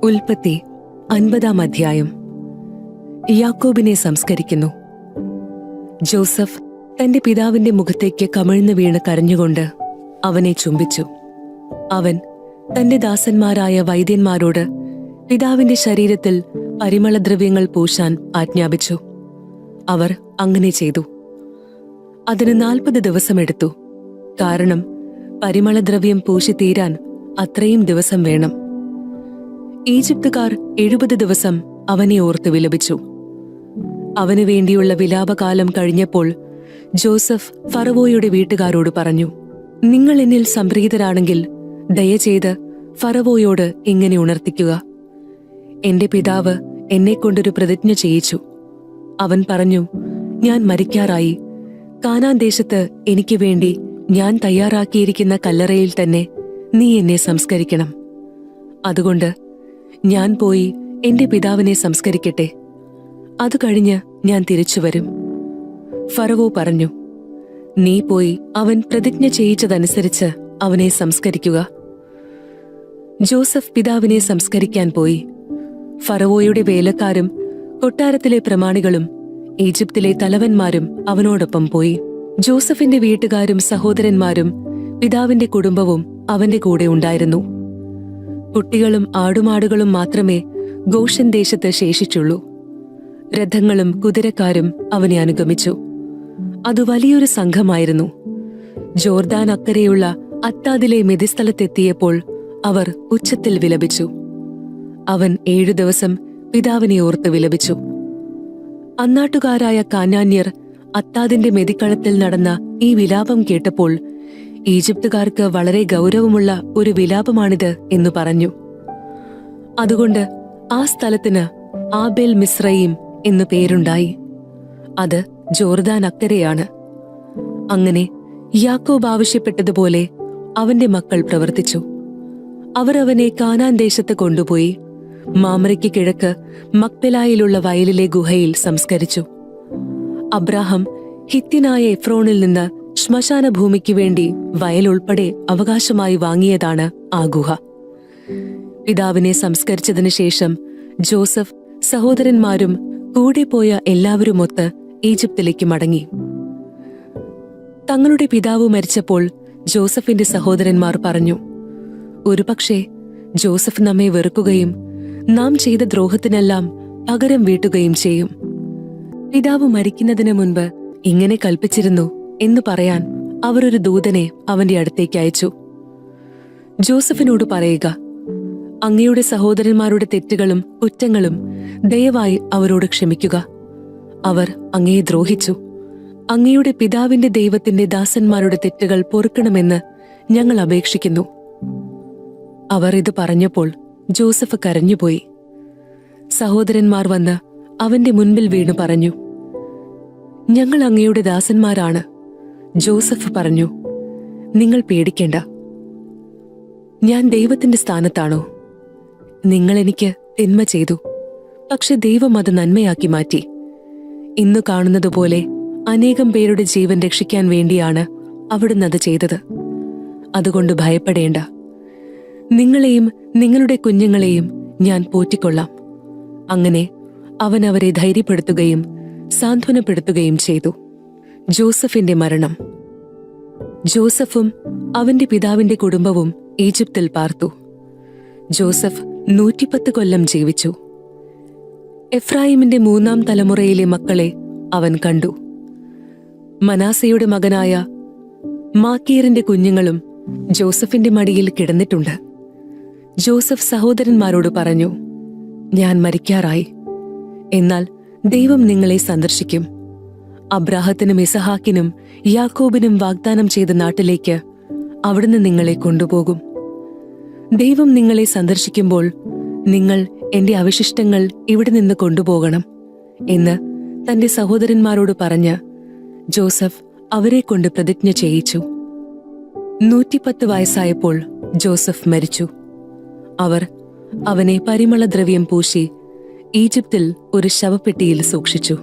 ഉൽപ്പത്തി 50-ാം അധ്യായം. യാക്കോബിനെ സംസ്കരിക്കുന്നു. ജോസഫ് തന്റെ പിതാവിന്റെ മുഖത്തേക്ക് കമിഴ്ന്നു വീണ് കരഞ്ഞുകൊണ്ട് അവനെ ചുംബിച്ചു. അവൻ തന്റെ ദാസന്മാരായ വൈദ്യന്മാരോട് പിതാവിന്റെ ശരീരത്തിൽ പരിമളദ്രവ്യങ്ങൾ പൂശാൻ ആജ്ഞാപിച്ചു. അവർ അങ്ങനെ ചെയ്തു. അതിന് 40 ദിവസമെടുത്തു. കാരണം പരിമളദ്രവ്യം പൂശിത്തീരാൻ അത്രയും ദിവസം വേണം. ഈജിപ്തുകാർ 70 ദിവസം അവനെ ഓർത്ത് വിലപിച്ചു. അവനു വേണ്ടിയുള്ള വിലാപകാലം കഴിഞ്ഞപ്പോൾ ജോസഫ് ഫറവോയുടെ വീട്ടുകാരോട് പറഞ്ഞു, നിങ്ങൾ എന്നിൽ സംപ്രീതരാണെങ്കിൽ ദയചെയ്ത് ഫറവോയോട് ഇങ്ങനെ ഉണർത്തിക്കുക. എന്റെ പിതാവ് എന്നെക്കൊണ്ടൊരു പ്രതിജ്ഞ ചെയ്യിച്ചു. അവൻ പറഞ്ഞു, ഞാൻ മരിക്കാറായി. കാനാൻ ദേശത്ത് എനിക്ക് വേണ്ടി ഞാൻ തയ്യാറാക്കിയിരിക്കുന്ന കല്ലറയിൽ തന്നെ നീ എന്നെ സംസ്കരിക്കണം. അതുകൊണ്ട് ഞാൻ പോയി എന്റെ പിതാവിനെ സംസ്കരിക്കട്ടെ. അത് കഴിഞ്ഞ് ഞാൻ തിരിച്ചുവരും. ഫറവോ പറഞ്ഞു, നീ പോയി അവൻ പ്രതിജ്ഞ ചെയ്യിച്ചതനുസരിച്ച് അവനെ സംസ്കരിക്കുക. ജോസഫ് പിതാവിനെ സംസ്കരിക്കാൻ പോയി. ഫറവോയുടെ വേലക്കാരും കൊട്ടാരത്തിലെ പ്രമാണികളും ഈജിപ്തിലെ തലവന്മാരും അവനോടൊപ്പം പോയി. ജോസഫിന്റെ വീട്ടുകാരും സഹോദരന്മാരും പിതാവിന്റെ കുടുംബവും അവന്റെ കൂടെ ഉണ്ടായിരുന്നു. കുട്ടികളും ആടുമാടുകളും മാത്രമേ ഗോഷൻ ദേശത്ത് ശേഷിച്ചുള്ളൂ. രഥങ്ങളും കുതിരക്കാരും അവനെ അനുഗമിച്ചു. അത് വലിയൊരു സംഘമായിരുന്നു. ജോർദാൻ അക്കരെയുള്ള അത്താദിലെ മെതിസ്ഥലത്തെത്തിയപ്പോൾ അവർ ഉച്ചത്തിൽ വിലപിച്ചു. അവൻ 7 ദിവസം പിതാവിനെ ഓർത്ത് വിലപിച്ചു. അന്നാട്ടുകാരായ കാനാന്യർ അത്താദിന്റെ മെതിക്കളത്തിൽ നടന്ന ഈ വിലാപം കേട്ടപ്പോൾ ഈജിപ്തുകാർക്ക് വളരെ ഗൗരവമുള്ള ഒരു വിലാപമാണിത് എന്നു പറഞ്ഞു. അതുകൊണ്ട് ആ സ്ഥലത്തിന് ആബേൽ മിസ്രയീം എന്നു പേരുണ്ടായി. അത് ജോർദാൻ അക്കരെയാണ്. അങ്ങനെ യാക്കോബ് ആവശ്യപ്പെട്ടതുപോലെ അവന്റെ മക്കൾ പ്രവർത്തിച്ചു. അവർ അവനെ കാനാൻ ദേശത്ത് കൊണ്ടുപോയി മാമ്രയ്ക്ക് കിഴക്ക് മക്പെലായിലുള്ള വയലിലെ ഗുഹയിൽ സംസ്കരിച്ചു. അബ്രാഹം ഹിത്യനായ എഫ്രോണിൽ നിന്ന് ശ്മശാന ഭൂമിക്ക് വേണ്ടി വയൽ ഉൾപ്പെടെ അവകാശമായി വാങ്ങിയതാണ് ആ ഗുഹ. പിതാവിനെ സംസ്കരിച്ചതിനു ശേഷം ജോസഫ് സഹോദരന്മാരും കൂടെ പോയ എല്ലാവരുമൊത്ത് ഈജിപ്തിലേക്ക് മടങ്ങി. തങ്ങളുടെ പിതാവ് മരിച്ചപ്പോൾ ജോസഫിന്റെ സഹോദരന്മാർ പറഞ്ഞു, ഒരുപക്ഷെ ജോസഫ് നമ്മെ വെറുക്കുകയും നാം ചെയ്ത ദ്രോഹത്തിനെല്ലാം പകരം വീട്ടുകയും ചെയ്യും. പിതാവ് മരിക്കുന്നതിന് മുൻപ് ഇങ്ങനെ കൽപ്പിച്ചിരുന്നു എന്ന് പറയാൻ അവർ ഒരു ദൂതനെ അവന്റെ അടുത്തേക്ക് അയച്ചു. ജോസഫിനോട് പറയുക, അങ്ങയുടെ സഹോദരന്മാരുടെ തെറ്റുകളും കുറ്റങ്ങളും ദയവായി അവരോട് ക്ഷമിക്കുക. അവർ അങ്ങയെ ദ്രോഹിച്ചു. അങ്ങയുടെ പിതാവിന്റെ ദൈവത്തിന്റെ ദാസന്മാരുടെ തെറ്റുകൾ പൊറുക്കണമെന്ന് ഞങ്ങൾ അപേക്ഷിക്കുന്നു. അവർ ഇത് പറഞ്ഞപ്പോൾ ജോസഫ് കരഞ്ഞുപോയി. സഹോദരന്മാർ വന്ന് അവന്റെ മുൻപിൽ വീണു പറഞ്ഞു, ഞങ്ങൾ അങ്ങയുടെ ദാസന്മാരാണ്. ജോസഫ് പറഞ്ഞു, നിങ്ങൾ പേടിക്കേണ്ട. ഞാൻ ദൈവത്തിന്റെ സ്ഥാനത്താണോ? നിങ്ങൾ എനിക്ക് തിന്മ ചെയ്തു, പക്ഷെ ദൈവം അത് നന്മയാക്കി മാറ്റി. ഇന്നു കാണുന്നതുപോലെ അനേകം പേരുടെ ജീവൻ രക്ഷിക്കാൻ വേണ്ടിയാണ് അവിടുന്ന് അത് ചെയ്തത്. അതുകൊണ്ട് ഭയപ്പെടേണ്ട. നിങ്ങളെയും നിങ്ങളുടെ കുഞ്ഞുങ്ങളെയും ഞാൻ പോറ്റിക്കൊള്ളാം. അങ്ങനെ അവൻ അവരെ ധൈര്യപ്പെടുത്തുകയും സാന്ത്വനപ്പെടുത്തുകയും ചെയ്തു. ജോസഫിന്റെ മരണം. ജോസഫും അവന്റെ പിതാവിന്റെ കുടുംബവും ഈജിപ്തിൽ പാർത്തു. ജോസഫ് 110 കൊല്ലം ജീവിച്ചു. എഫ്രായിമിന്റെ 3-ാം തലമുറയിലെ മക്കളെ അവൻ കണ്ടു. മനാസയുടെ മകനായ മാക്കീറിന്റെ കുഞ്ഞുങ്ങളും ജോസഫിന്റെ മടിയിൽ കിടന്നിട്ടുണ്ട്. ജോസഫ് സഹോദരന്മാരോട് പറഞ്ഞു, ഞാൻ മരിക്കാറായി. എന്നാൽ ദൈവം നിങ്ങളെ സന്ദർശിക്കും. അബ്രാഹത്തിനും ഇസഹാക്കിനും യാക്കോബിനും വാഗ്ദാനം ചെയ്ത നാട്ടിലേക്ക് അവിടുന്ന് നിങ്ങളെ കൊണ്ടുപോകും. ദൈവം നിങ്ങളെ സന്ദർശിക്കുമ്പോൾ നിങ്ങൾ എന്റെ അവശിഷ്ടങ്ങൾ ഇവിടെ നിന്ന് കൊണ്ടുപോകണം എന്ന് തന്റെ സഹോദരന്മാരോട് പറഞ്ഞ് ജോസഫ് അവരെ കൊണ്ട് പ്രതിജ്ഞ ചെയ്യിച്ചു. 110 വയസ്സായപ്പോൾ ജോസഫ് മരിച്ചു. അവർ അവനെ പരിമളദ്രവ്യം പൂശി ഈജിപ്തിൽ ഒരു ശവപ്പെട്ടിയിൽ സൂക്ഷിച്ചു.